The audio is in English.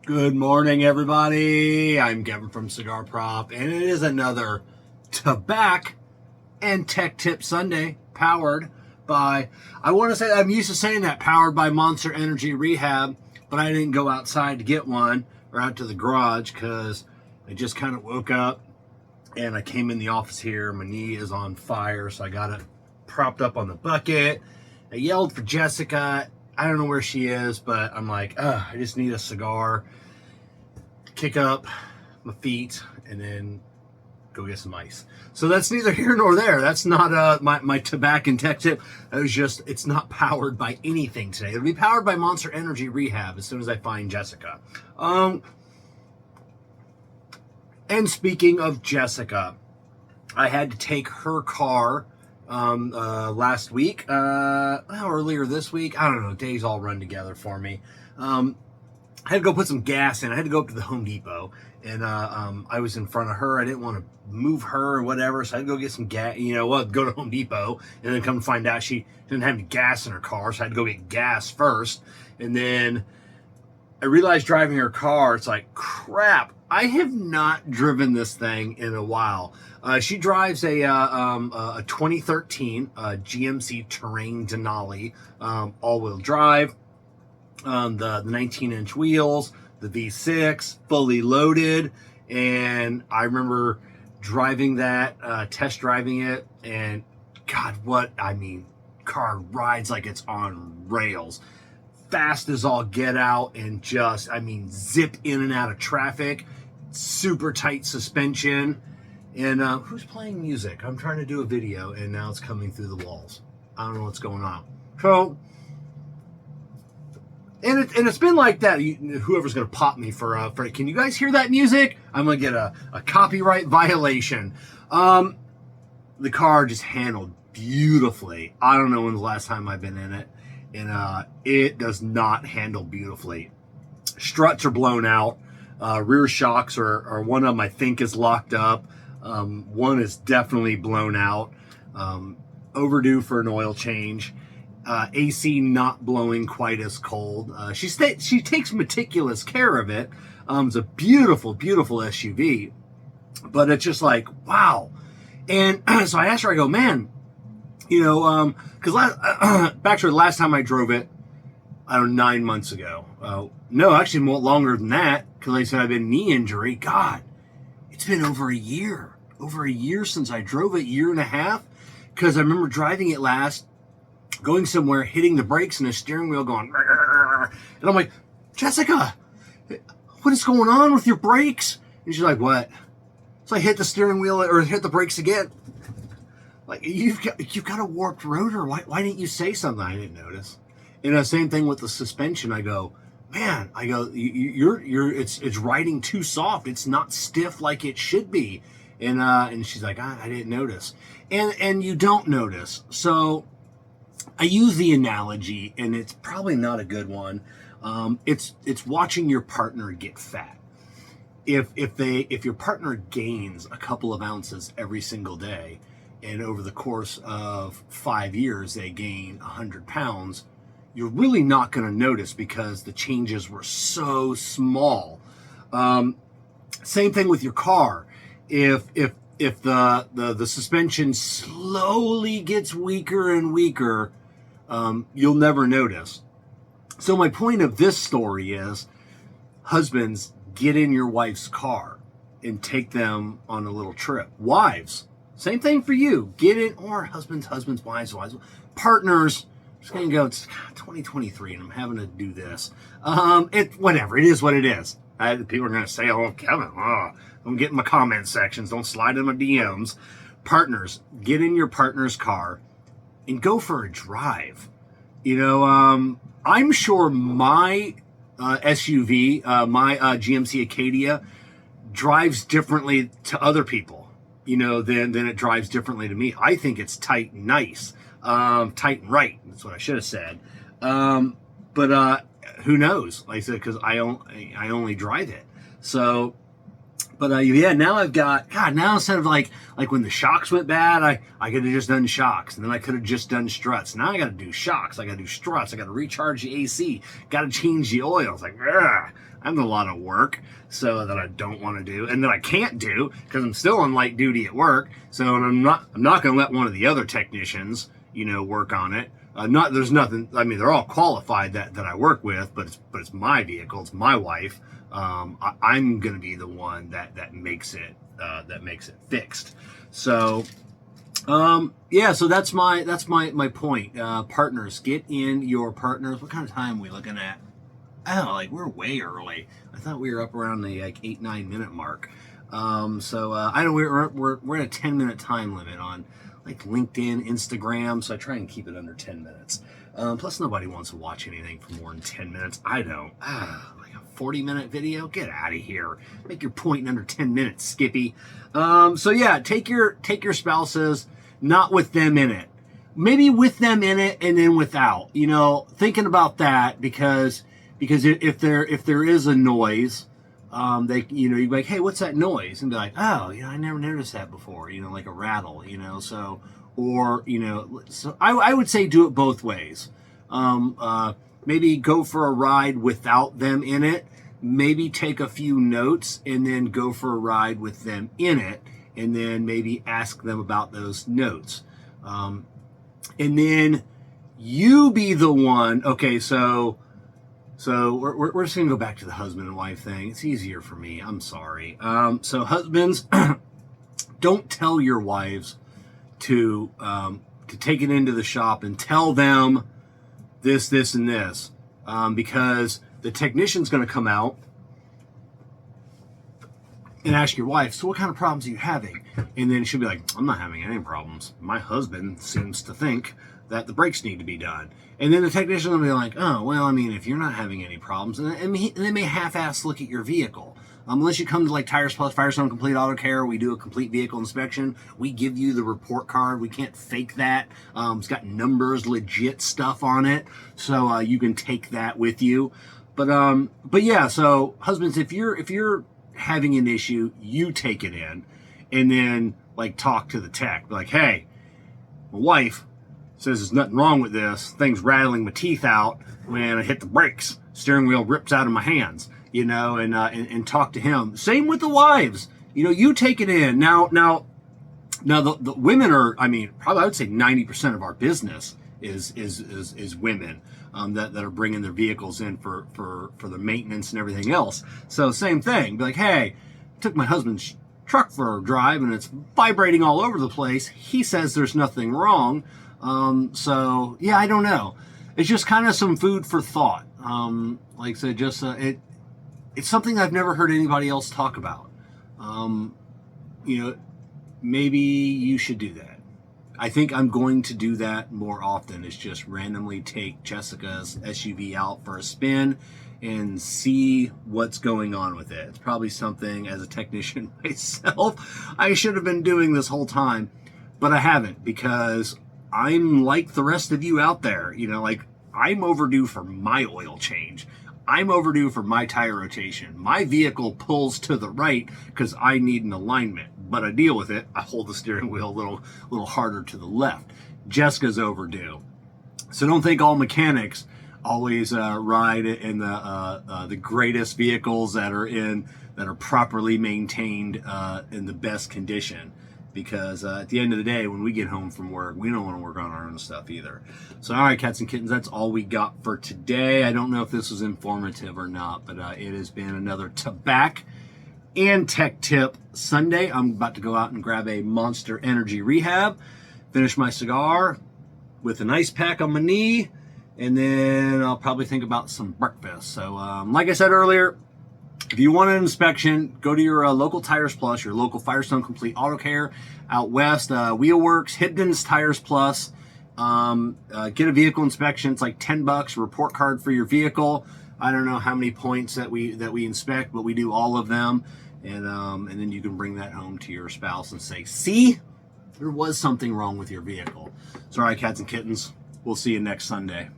Good morning, everybody. I'm Kevin from Cigar Prop, and it is another Tabak and Tech Tip Sunday powered by, I want to say, I'm used to saying that, powered by Monster Energy Rehab, but I didn't go outside to get one or out to the garage because I just kind of woke up and I came in the office here. My knee is on fire, so I got it propped up on the bucket. I yelled for Jessica. I don't know where she is, but I'm like, I just need a cigar, kick up my feet, and then go get some ice. So that's neither here nor there. That's not my tobacco and tech tip. It was just, it's not powered by anything today. It'll be powered by Monster Energy Rehab as soon as I find Jessica. And speaking of Jessica, I had to take her car last week, earlier this week. I don't know, days all run together for me. I had to go put some gas in. I had to go up to the Home Depot, and I was in front of her. I didn't want to move her or whatever, so I had to go get some gas. Go to Home Depot, and then come to find out she didn't have any gas in her car, so I had to go get gas first. And then I realized driving her car, it's like, crap, I have not driven this thing in a while. She drives a 2013 GMC Terrain Denali, all-wheel drive, the 19-inch wheels, the V6, fully loaded. And I remember driving that, test driving it, and God, car rides like it's on rails. Fast as all get out, and just, zip in and out of traffic. Super tight suspension. And who's playing music? I'm trying to do a video, and now it's coming through the walls. I don't know what's going on. So, and it's been like that. Whoever's going to pop me for can you guys hear that music? I'm going to get a copyright violation. The car just handled beautifully. I don't know when's the last time I've been in it. And it does not handle beautifully. Struts are blown out. Rear shocks are one of them, I think, is locked up. One is definitely blown out. Overdue for an oil change. AC not blowing quite as cold. She takes meticulous care of it. It's a beautiful, beautiful SUV. But it's just like, wow. And so I asked her, I go, man, because back to the last time I drove it, I don't know, 9 months ago. No, actually more longer than that, because I said I've been knee injury. God, it's been over a year. Over a year since I drove it, year and a half. Because I remember driving it last, going somewhere, hitting the brakes, and the steering wheel going, and I'm like, Jessica, what is going on with your brakes? And she's like, what? So I hit the steering wheel, or hit the brakes again. Like, you've got a warped rotor. Why didn't you say something? I didn't notice. Same thing with the suspension. I go, man. I go, it's riding too soft. It's not stiff like it should be. And she's like, I didn't notice. And you don't notice. So I use the analogy, and it's probably not a good one. It's watching your partner get fat. If your partner gains a couple of ounces every single day, and over the course of 5 years they gain 100 pounds, you're really not going to notice because the changes were so small. Same thing with your car. If the suspension slowly gets weaker and weaker, you'll never notice. So my point of this story is, husbands, get in your wife's car and take them on a little trip. Wives, same thing for you. Get in, or husbands, wives. Partners, I'm just going to go, it's 2023 and I'm having to do this. Whatever, it is what it is. People are going to say, oh, Kevin, I'm getting my comment sections. Don't slide in my DMs. Partners, get in your partner's car and go for a drive. I'm sure my SUV, my GMC Acadia, drives differently to other people, than it drives differently to me. I think it's tight and nice, tight and right. That's what I should have said. But who knows? Like I said, because I only drive it. So But yeah, now I've got, God, now instead of like when the shocks went bad, I could have just done shocks, and then I could have just done struts. Now I got to do shocks, I got to do struts, I got to recharge the AC, got to change the oil. It's like, ugh, I'm a lot of work, so that I don't want to do, and that I can't do because I'm still on light duty at work. So I'm not going to let one of the other technicians, work on it. There's nothing. I mean, they're all qualified that I work with, but it's my vehicle, it's my wife. I'm going to be the one that makes it fixed. So, yeah. So that's my point. Partners, get in your partners. What kind of time are we looking at? Oh, like we're way early. I thought we were up around the 8-9 minute mark. So I know we're at a 10-minute time limit on like LinkedIn, Instagram. So I try and keep it under 10 minutes. Plus nobody wants to watch anything for more than 10 minutes. I don't. Like a 40-minute video? Get out of here. Make your point in under 10 minutes, Skippy. So yeah, take your spouses, not with them in it. Maybe with them in it and then without. Thinking about that because if there is a noise, you'd be like, hey, what's that noise? And be like, oh, I never noticed that before, like a rattle, so, or, so I would say do it both ways. Maybe go for a ride without them in it, maybe take a few notes and then go for a ride with them in it, and then maybe ask them about those notes. And then you be the one, okay, so we're just going to go back to the husband and wife thing. It's easier for me. I'm sorry. So husbands, don't tell your wives to take it into the shop and tell them this, and this, because the technician's going to come out and ask your wife, so what kind of problems are you having? And then she'll be like, I'm not having any problems. My husband seems to think that the brakes need to be done. And then the technician will be like, oh, well, I mean, if you're not having any problems, and they may half-ass look at your vehicle. Unless you come to like Tires Plus, Firestone Complete Auto Care, we do a complete vehicle inspection. We give you the report card. We can't fake that. It's got numbers, legit stuff on it. So you can take that with you. But yeah, so husbands, if you're having an issue, you take it in and then like talk to the tech. Be like, hey, my wife says there's nothing wrong with this. Thing's rattling my teeth out when I hit the brakes. Steering wheel rips out of my hands, and talk to him. Same with the wives. You take it in. Now the women are, probably I would say 90% of our business is women that are bringing their vehicles in for the maintenance and everything else. So same thing. Be like, hey, I took my husband's truck for a drive and it's vibrating all over the place. He says there's nothing wrong. So yeah, I don't know. It's just kind of some food for thought. Like I said, just, it's something I've never heard anybody else talk about. Maybe you should do that. I think I'm going to do that more often. Is just randomly take Jessica's SUV out for a spin and see what's going on with it. It's probably something as a technician myself I should have been doing this whole time, but I haven't because I'm like the rest of you out there, I'm overdue for my oil change. I'm overdue for my tire rotation. My vehicle pulls to the right because I need an alignment, but I deal with it. I hold the steering wheel a little harder to the left. Jessica's overdue. So don't think all mechanics always ride in the greatest vehicles that are properly maintained in the best condition. Because at the end of the day, when we get home from work, we don't want to work on our own stuff either. So, all right, cats and kittens, that's all we got for today. I don't know if this was informative or not, but it has been another Tabak and Tech Tip Sunday. I'm about to go out and grab a Monster Energy Rehab, finish my cigar with an ice pack on my knee, and then I'll probably think about some breakfast. So, like I said earlier, if you want an inspection, go to your local Tires Plus, your local Firestone Complete Auto Care out west, Wheelworks, Hibdon's Tires Plus. Get a vehicle inspection. It's like $10, report card for your vehicle. I don't know how many points that we inspect, but we do all of them. And then you can bring that home to your spouse and say, see, there was something wrong with your vehicle. So, all right, cats and kittens, we'll see you next Sunday.